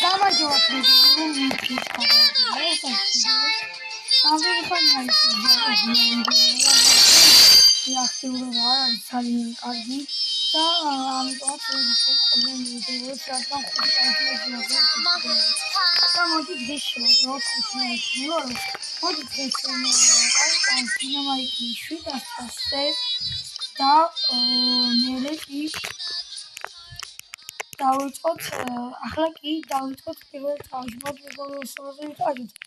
გამარჯობა მიფიქრეთ აქტიურობა არ არის ძალიან კარგი და ამიტომაც ხოლმე მივიდეოებს რადგან 5 საათია და მოდი დღეს შევაგროვოთ 5 საათი მოდი დღეს აი დინამიკი 700-ზე და მერე კი დავიწყოთ ახლა კი დავიწყოთ პირველ თავში მოდი მეგობრებო ვიტყვით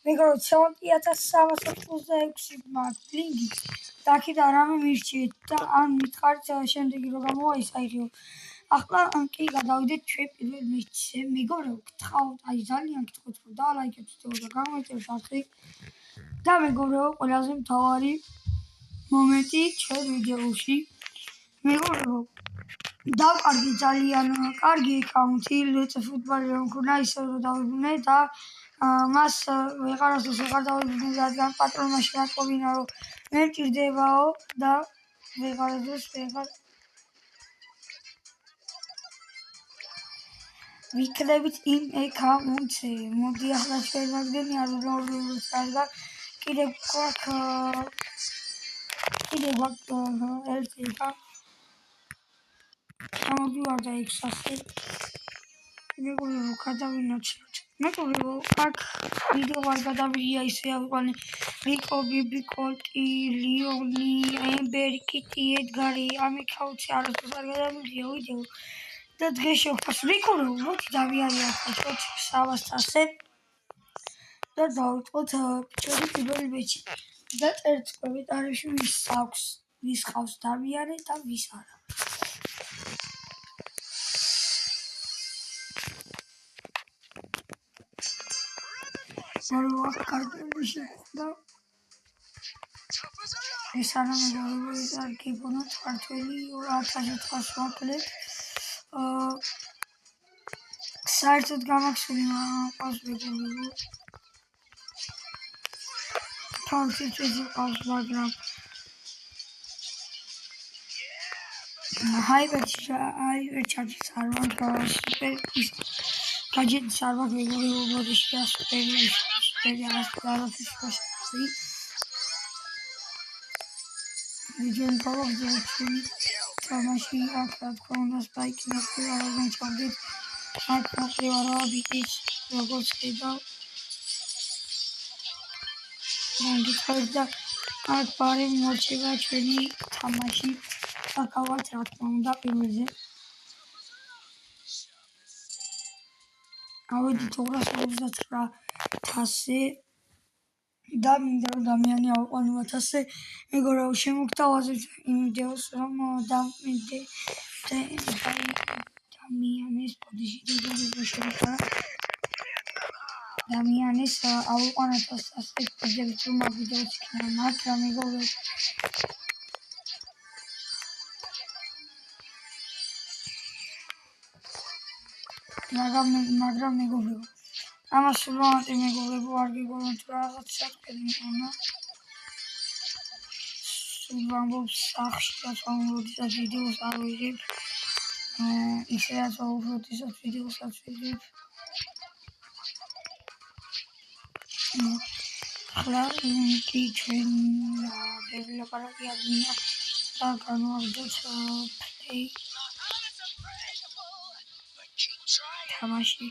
მეგობრებო 7386 მაქვს ლინკი და აქედან რამე მირჩიეთ და ან მითხარით შემდეგი რო გამოაისაიღიო ახლა კი გადავიდეთ ჩვენ პირველ მეთში მეგობრებო გთხოვთ აი ძალიან გთხოვთ რომ დალაიქეთ ვიდეო და გამოიწვიოთ არხი და მეგობრებო ყველაზე მთავარი მომენტი ჩვენ ვიდეოში მეგობრებო დავყარგე ძალიან კარგი აკაუნთი ლეწ ფუტბოლი რომ მქონდა ისე რომ დავიბრუნე და მას ვეღარასდროს ვეღარ დავიბრუნე რადგან პატრონმა შეატყობინა რომ მე მჭირდებაო და ვეღარასდროს ვეღარ ვიქნებით იმ აკაუნტზე მოდი ახლა ჩვენ მაგდენი არ ვიმოვლოთ რადგან კიდევ გვაქვს ერთი გამოდივარ და ექსასე მეგობრებო გადავინაჩნოთ მეგობრებო აქ ვიდეო არ გადავიღია ისე ავიყვანე რიკო ბიბიკოლტი ლიონი ემბერი კიტი ედგარი ამ აკაუნტზე არასდროს არ გადავიღია ვიდეო და დღეს შევხვდით მეგობრებო მოდი დავიარეთ 700-ზე და დავიწყოთ ჩვენი პირველი მეჩი და წერთ კომენტარებში ვის ყავს დავიარე და ვის არა სარვა კარგები შეხვდა ეს არა მეგობრებო ეს არ გიბონოთ ქართველი 2400 აკლეთ საერთოდ გამაქსული ყავს მეგობრებო თავში ყავს მაგრამ ჰაიპერ ჩარჯს არ ვარ სუპერ ის გაჯეტს არ ვარ მეგობრებო ბოდიში და სუპერი არასდროს ვიჯენ პრობლემები თამაში აქ რა თქმა უნდა სპაიკი ნახევარიდან ჩავდით აქ ნახევარა ბიტის როგორც ხედავ მოგიწევთ და აქ ბარი მოჩება ჩვენი თამაში აკავართ რა თქმა უნდა პირველზე ავედით 259-ზე და მინდა რომ დამიანი ავიყვანო 1000-ზე მეგობრებო შემოგთავაზებთ იმ ვიდეოს რომ დამიანეს ბოდიში დიდებო შემოყარა დამიანეს ავიყვანო 1000-ზე გძებთ რომ მაგ ვიდეოს იქნება მაგრამ მეგობრებო მაგრამ მეგობრებო ამას ვამატე მეგობრებო არ გიგონოთ რაღაც საქმე მქონა ვამბობ სახში რომ როდესაც ვიდეოს არ ვიღებ ისედაც როდესაც ვიდეოსაც ვიღებ ახლა კი ჩვენ ბევრი ლაპარაკი არ მინდა და განვაგრძელოთ პლეი თამაში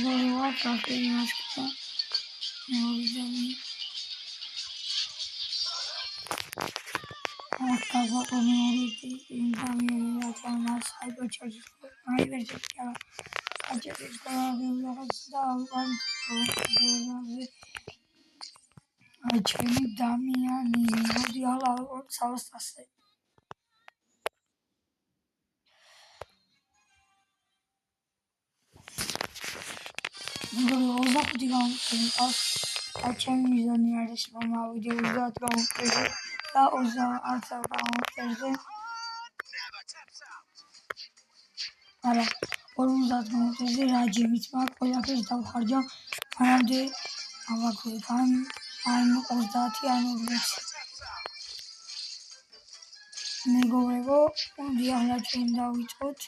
ნოა კაფეი მასკა მოვიძამი ახლა ვაკომორიტი ინდამიანი რატომას ჰაიპერჩარჯის აჯერის რაღაც და აი ჩემი დამიანი მოდი ახლა 300-ზე მოგოხდი გამყავს ჩემი მიზანი არის რომ ავიდეო 30 გამოვწერე და 20 გამოვწერე არა 50 გამოვწერე რაჯებით მაგ ყველაფერს დავხარჯა მანამდე ავაგვე ან 30 ან 40 მეგობრებო, მოდი ახლა ჩვენ დავიწყოთ.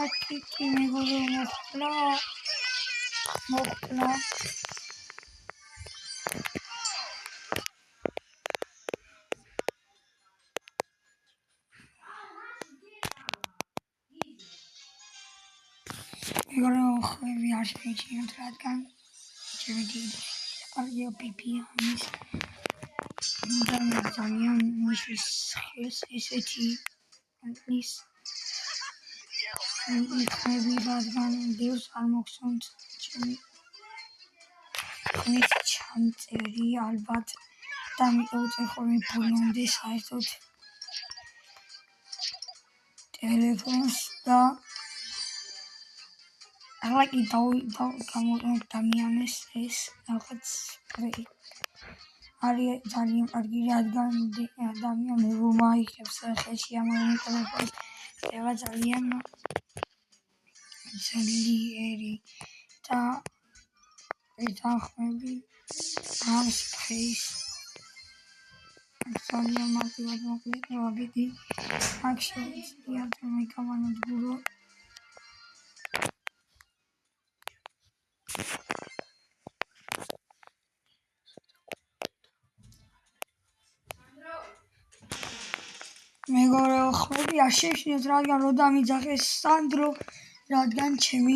აკი მეგობრებო მოხდა. მეგობრებო, ხვები არ შევიჩინოთ, რადგან ჩემი დიდი კარგია პიპია ამის. ძალიან მისთვის ხელს ესეთი ის ხვები, რადგან ბევრს არ მოგცემთ ჩემი ხმით ჩამწერი ალბათ და მიყავწე ხოლმე ბოლომდე საერთოდ ტელეფონს და ახლა კი დამიანეს ეს რაღაც პროექტი. არის ძალიან კარგი, რადგან ადამიანი რომ აიღებს ხელში ამავე ტელეფონს, ხდება ძალიან ძლიერი და ეთანხმები ამს ფეის. ძალიან მადლობთ მოკლედ, აქ შევიძლიათ რომ გამანადგურო. მეგობრებო, ხვები არ შევშინოთ, რადგან რო დამიძახეს სანდრო, რადგან ჩემი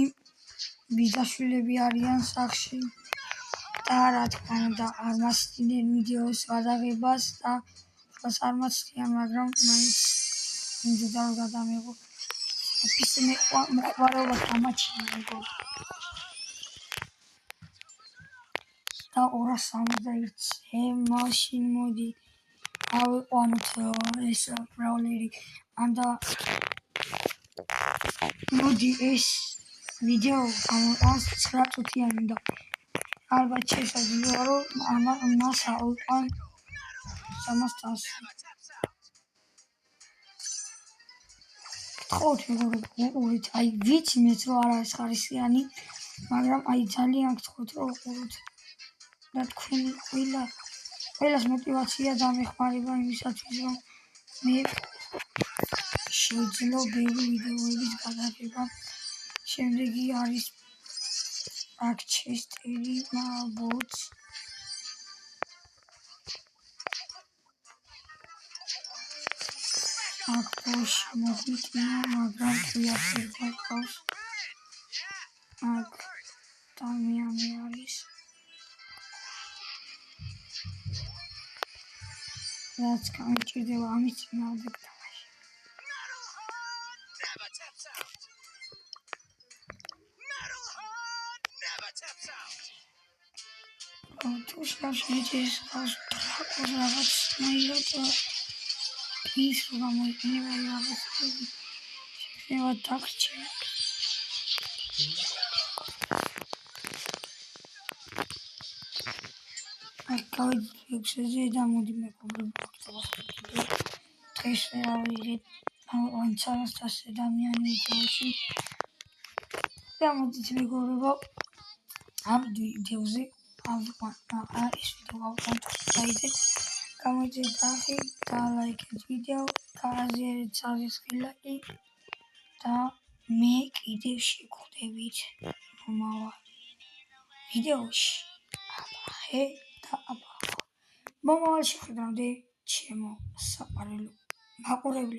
ბიძაშვილები არიან სახლში და რა თქმა უნდა არ მასწინდნენ ვიდეოს გადაღებას და ხელს არ მაცდიან, მაგრამ მაინც მინდოდა რომ გადამეღო. ის მოხმარება დამაჩინა მეგობრებო. და 271-ზე მაშინ მოდი ავიყვანოთ ეს ბრაულერი. ანდა მოდი ეს ვიდეო გამოყვანს 9 წუთიანი და ალბათ შესაძლოა რომ მას ავიყვან 300. გთხოვთ მეგობრებო, უყურეთ, აი ვიცი მეც რომ არ არის ხარისხიანი, მაგრამ აი ძალიან გთხოვთ რომ უყუროთ და თქვენი ყველას мотивация დამეხმარება იმისათვის რომ მე შევძლო ბევრი ვიდეოების გადაღება. შემდეგი არის ბაკჩესტერი ბოც. აქ ბოში მოგიტინა, მაგრამ იაფერ გაკავს. აქ დამიანი არის. რაც გამიჭირდება ამის წინააღმდეგ თამაში. თუ შეჭრის რაღაც ნაირად ის რომ გამოიყენება რაღაცები შეიძლება დაგრჩება. აი გავიდი 6-ზე და მოდი მეგობრებო, დღეს ვიღეთ 300 ადამიანი ვიდეოში და მოდით მეგობრებო ამ ვიდეოზე ეს ვიდეო ავყვანთ საიტზე. გამოიწვიეთ ახი და ლაიქეთ ვიდეო, გააზიარეთ საზრისხი ლაიკი და მე კიდევ შეგხვდებით მომავალ ვიდეოში. აბახე და აბახო. მომავალ შეხვედრამდე ჩემო საყვარელო მაყურებლო.